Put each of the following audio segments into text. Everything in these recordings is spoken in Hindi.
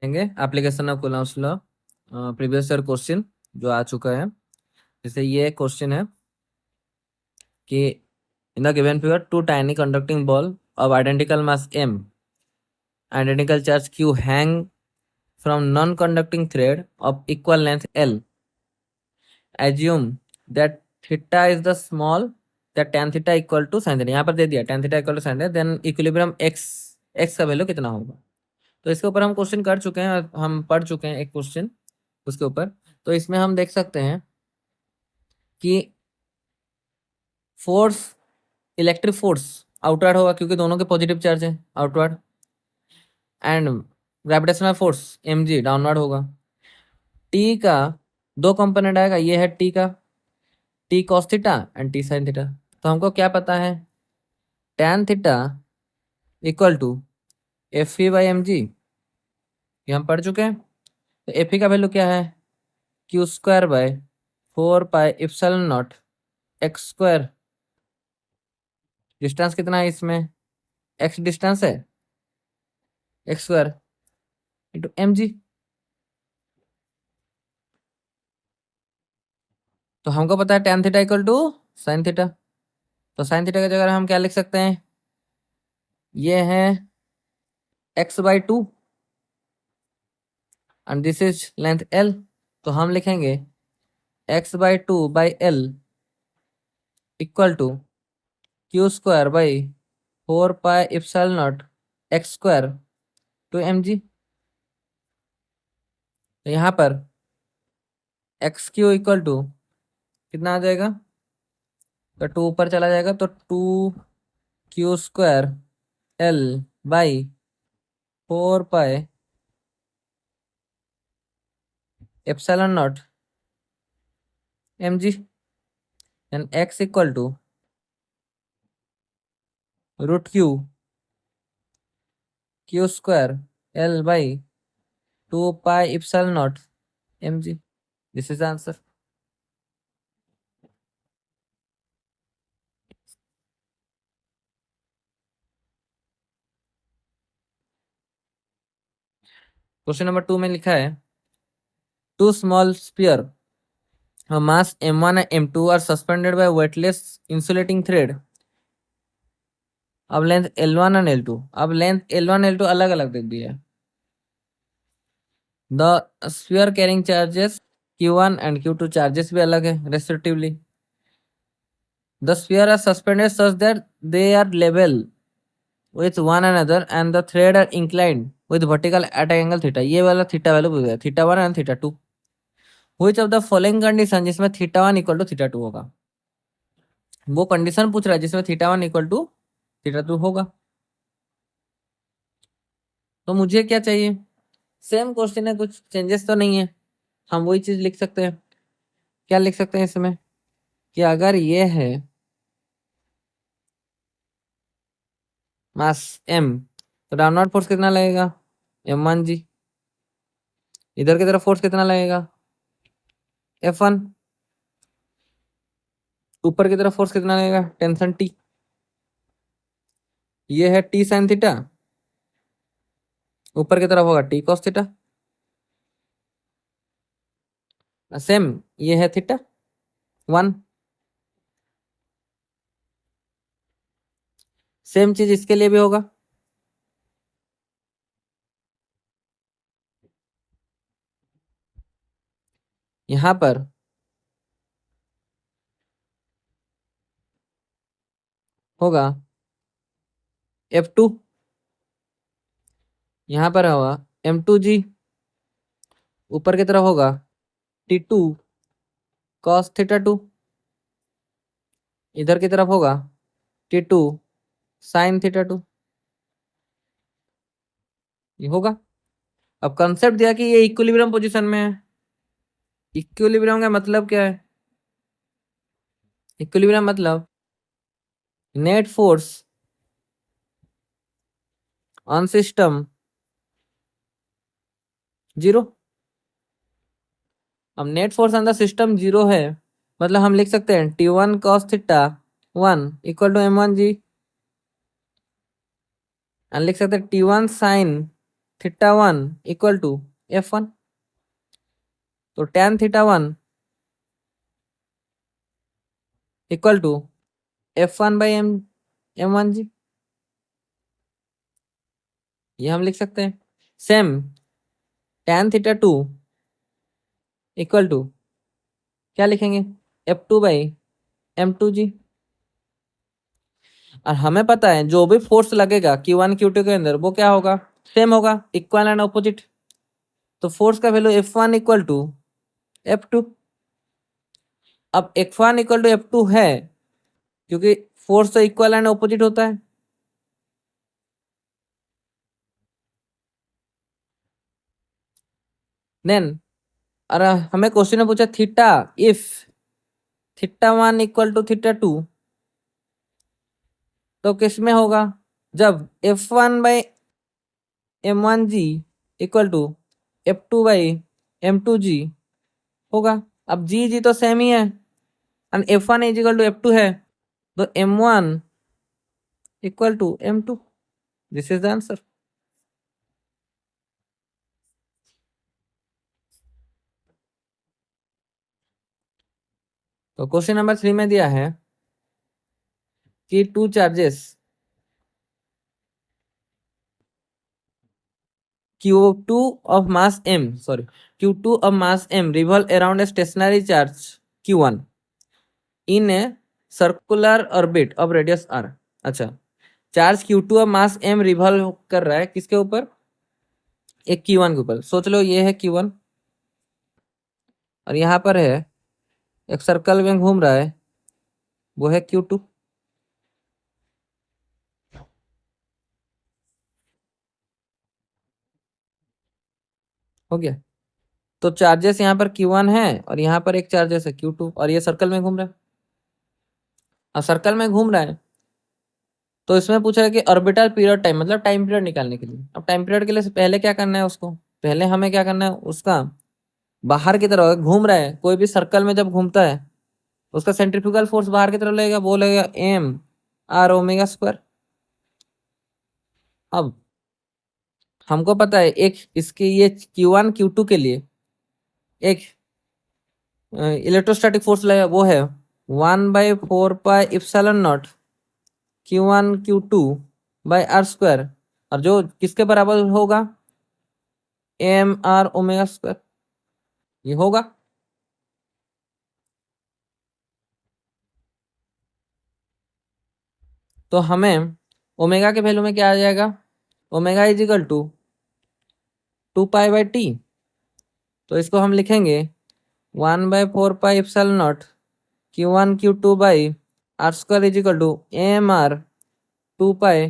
देंगे application of Coulomb's law previous year question जो आ चुका है। जैसे ये क्वेश्चन है कि in the given figure two tiny conducting ball of identical mass m identical charge q hang from non-conducting thread of equal length l. Assume that theta is the small that tan theta equal to sin theta। यहाँ पर दे दिया tan theta equal to sin theta, then equilibrium x का वैल्यू कितना होगा। तो इसके ऊपर हम क्वेश्चन कर चुके हैं, हम पढ़ चुके हैं एक क्वेश्चन उसके ऊपर। तो इसमें हम देख सकते हैं कि फोर्स, इलेक्ट्रिक फोर्स आउटवर्ड होगा क्योंकि दोनों के पॉजिटिव चार्ज है outward, and gravitational force mg downward होगा। टी का दो कंपोनेंट आएगा, ये है टी का T cos theta and T sine theta. तो हमको क्या पता है, tan theta equal to F E by M G, ये हम पढ़ चुके हैं। तो एफ ई का वैल्यू क्या है, Q square by 4 pi epsilon naught X square. Distance कितना है इसमें, एक्स डिस्टेंस है, X square into M G. तो हमको पता है tan theta equal to sine theta. तो साइन थीटा की जगह हम क्या लिख सकते हैं, ये है x/2 and this is length l। तो हम लिखेंगे x/2/l equal to Q square by 4 pi epsilon naught X square to M G. तो यहाँ पर एक्स क्यू इक्वल टू कितना आ जाएगा, तो 2 ऊपर चला जाएगा, तो 2 Q square l by 4 pi epsilon naught M G, and X equal to root Q square l by 2 pi epsilon naught M G. This is answer. Question number 2 में लिखा है two small sphere mass m1 and m2 are suspended by weightless insulating thread अब लेंथ L1 and L2। अब लेंथ L1 L2 अलग अलग दे दिया है। The sphere carrying charges Q1 and Q2 charges भी अलग है respectively. The sphere are suspended such that they are level with one another and the thread are inclined with vertical at angle theta. ये वाला थीटा वैल्यू पूछ गया, theta 1 and theta 2। Which of the following condition, जिसमें थीटा 1 इक्वल टू थीटा 2 होगा। वो कंडीशन पूछ रहा है जिसमें थीटा 1 इक्वल टू थीटा 2 होगा। तो मुझे क्या चाहिए, सेम क्वेश्चन है, कुछ चेंजेस तो नहीं है, हम वही चीज लिख सकते हैं। क्या लिख सकते हैं इसमें कि अगर ये है मास m, तो डाउनवर्ड फोर्स कितना लगेगा m1 जी। इधर की तरफ फोर्स कितना लगेगा F1। ऊपर की तरफ फोर्स कितना लगेगा टेंशन T। ये है T साइन थीटा, ऊपर की तरफ होगा T कॉस थीटा। सेम ये है थीटा 1, सेम चीज इसके लिए भी होगा। यहां पर होगा F2, यहां पर होगा M2G, ऊपर की तरफ होगा T2 कॉस थीटा 2, इधर की तरफ होगा T2 साइन थीटा 2। ये होगा। अब कंसेप्ट दिया कि ये इक्विलिब्रियम पोजीशन में है। इक्विलिब्रियम का मतलब क्या है, इक्विलिब्रियम मतलब net force on system zero. अब net force on the system zero है, मतलब हम लिख सकते हैं T1 cos theta 1 equal to M1 g, and लिख सकते हैं T1 sine theta 1 equal to F1। तो tan theta 1 equal to F1 by M1 G, ये हम लिख सकते हैं। Same tan theta 2 equal to क्या लिखेंगे, F2 बाई M2 जी। और हमें पता है जो भी फोर्स लगेगा Q1 Q2 के अंदर वो क्या होगा, सेम होगा, इक्वल एंड ऑपोजिट। तो फोर्स का value F1 equal to F2। अब F1 इक्वल टू F2 है क्योंकि फोर्स तो इक्वल एंड ऑपोजिट होता है। देन और हमें क्वेश्चन में पूछा theta if theta 1 equal to theta 2, तो किस में होगा, जब F1 by M1 G equal to F2 by M2 G होगा। अब जी तो सेम ही है and F1 is equal to F2 है, तो M1 equal to M2। This is the answer. तो क्वेश्चन नंबर 3 में दिया है कि two charges Q2 of mass m, sorry, Q2 of mass m revolve around a stationary charge Q1 in a circular orbit of radius r। अच्छा, charge Q2 of mass m revolve कर रहा है किसके ऊपर, एक Q1 के ऊपर। सोच लो ये है Q1 और यहाँ पर है एक सर्कल में घूम रहा है, वो है Q2। हो गया। तो चार्जेस यहाँ पर Q1 है और यहाँ पर एक चार्जेस है Q2 और ये सर्कल में घूम रहा है। अब सर्कल में घूम रहा है तो इसमें पूछा है कि ऑर्बिटल पीरियड टाइम, मतलब टाइम पीरियड निकालने के लिए। अब टाइम पीरियड के लिए पहले क्या करना है, उसको पहले हमें क्या करना है, उसका बाहर की तरफ घूम रहा है, कोई भी सर्कल में जब घूमता है उसका सेंट्रीफ्यूगल फोर्स बाहर की तरफ लगेगा, वो लगेगा M R ओमेगा स्क्वायर। अब हमको पता है एक इसके ये Q1 Q2 के लिए एक इलेक्ट्रोस्टैटिक फोर्स लगेगा, वो है 1/4 pi epsilon naught Q1 Q2 by R square, और जो किसके बराबर होगा, M R ओमेगा स्क्वायर, ये होगा। तो हमें ओमेगा के वैल्यू में क्या आ जाएगा, omega is equal to 2 pi by T। तो इसको हम लिखेंगे 1/4 pi epsilon naught Q1 Q2 by R square is equal to MR 2 pi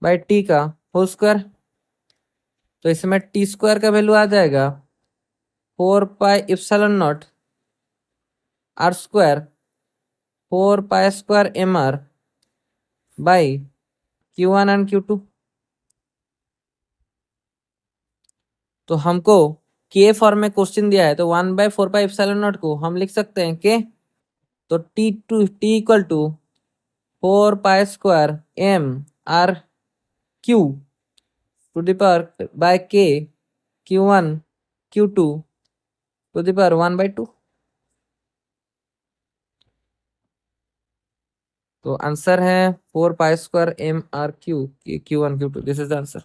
by T का होल स्क्वायर। तो इसमें T स्क्वायर का वैल्यू आ जाएगा 4 pi epsilon naught R square 4 pi square MR by Q1 and Q2। तो हमको के फॉर्म में क्वेश्चन दिया है, तो 1/4 पाई एप्सिलॉन नॉट को हम लिख सकते हैं के। तो T equal to 4 pi square M R to the power by K Q1 Q2 to the power 1/2। तो आंसर है 4 pi square MR Q1 Q2। This is the answer.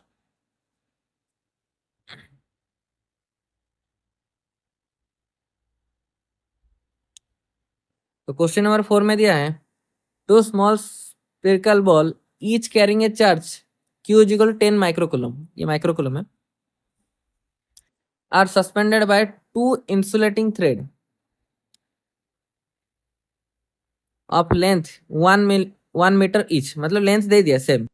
तो क्वेश्चन नंबर 4 में दिया है two small spherical ball each carrying a charge Q is equal to 10 microcoulomb, ये माइक्रोकूलम है, are suspended by two insulating thread of length 1 metre each, मतलब लेंथ दे दिया same,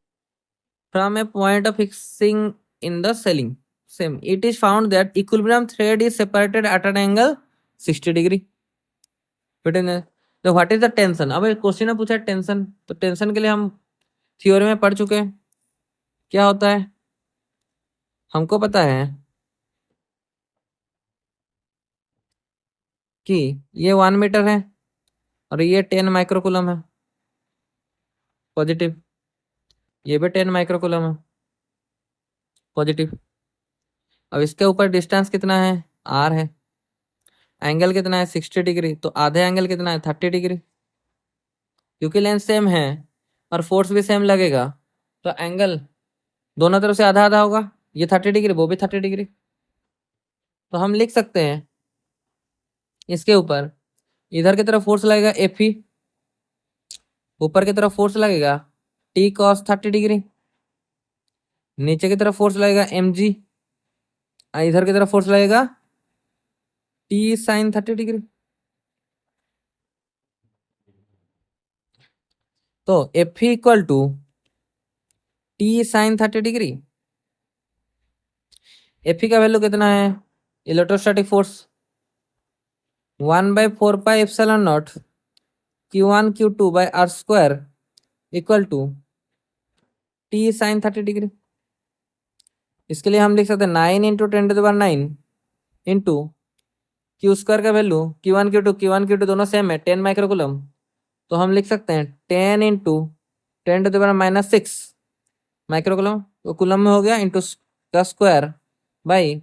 from a point of fixing in the ceiling same, it is found that equilibrium thread is separated at an angle 60 degree. तो व्हाट इज द टेंशन, अब क्वेश्चन में पूछा है टेंशन, तो टेंशन के लिए हम थ्योरी में पढ़ चुके हैं क्या होता है, हमको पता है कि ये 1 मीटर है और ये 10 माइक्रोकूलम है पॉजिटिव, ये भी 10 माइक्रोकूलम है। पॉजिटिव। अब इसके ऊपर डिस्टेंस कितना है, आर है, एंगल कितना है 60 डिग्री, तो आधे एंगल कितना है 30 डिग्री। क्योंकि लेंथ सेम है और फोर्स भी सेम लगेगा, तो एंगल दोनों तरफ से आधा आधा होगा, ये 30 डिग्री वो भी 30 डिग्री। तो हम लिख सकते हैं इसके ऊपर इधर की तरफ फोर्स लगेगा एफ ई, ऊपर की तरफ फोर्स लगेगा टी कॉस 30 डिग्री, नीचे की तरफ फोर्स लगेगा एम जी, इधर की तरफ फोर्स लगेगा टी साइन 30 डिग्री। तो F equal to T sine 30 degree. F का वैल्यू कितना है, electrostatic force 1/4πε0 Q1 Q2 by r square equal to T sine 30 degree. इसके लिए हम लिख सकते हैं 9 × 10⁹ इंटू क्यू स्क्वायर का वैल्यू Q1 Q2 दोनों सेम है 10 माइक्रोकूलम, तो हम लिख सकते हैं 10 × 10⁻⁶ माइक्रोकूलम, तो कूलम में हो गया, इंटू का स्क्वायर बाई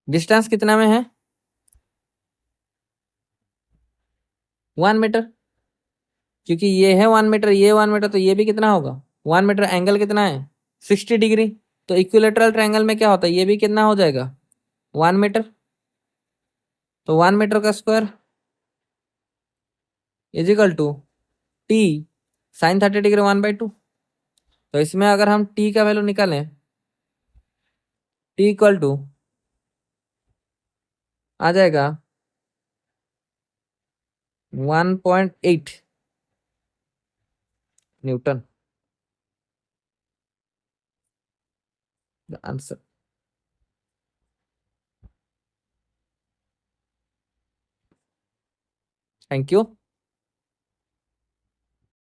डिस्टेंस कितना में है 1 मीटर, क्योंकि ये है 1 मीटर, ये 1 मीटर, तो ये भी कितना होगा 1 मीटर। एंगल कितना है 60 डिग्री, तो इक्विलेटरल ट्रायंगल में क्या होता है, ये भी कितना हो जाएगा 1 मीटर, तो 1 मीटर का square equal to T sine 30 degree 1/2। तो इसमें अगर हम टी का वैल्यू निकालें, टी इक्वल टू आ जाएगा 1.8 Newton, the answer. Thank you.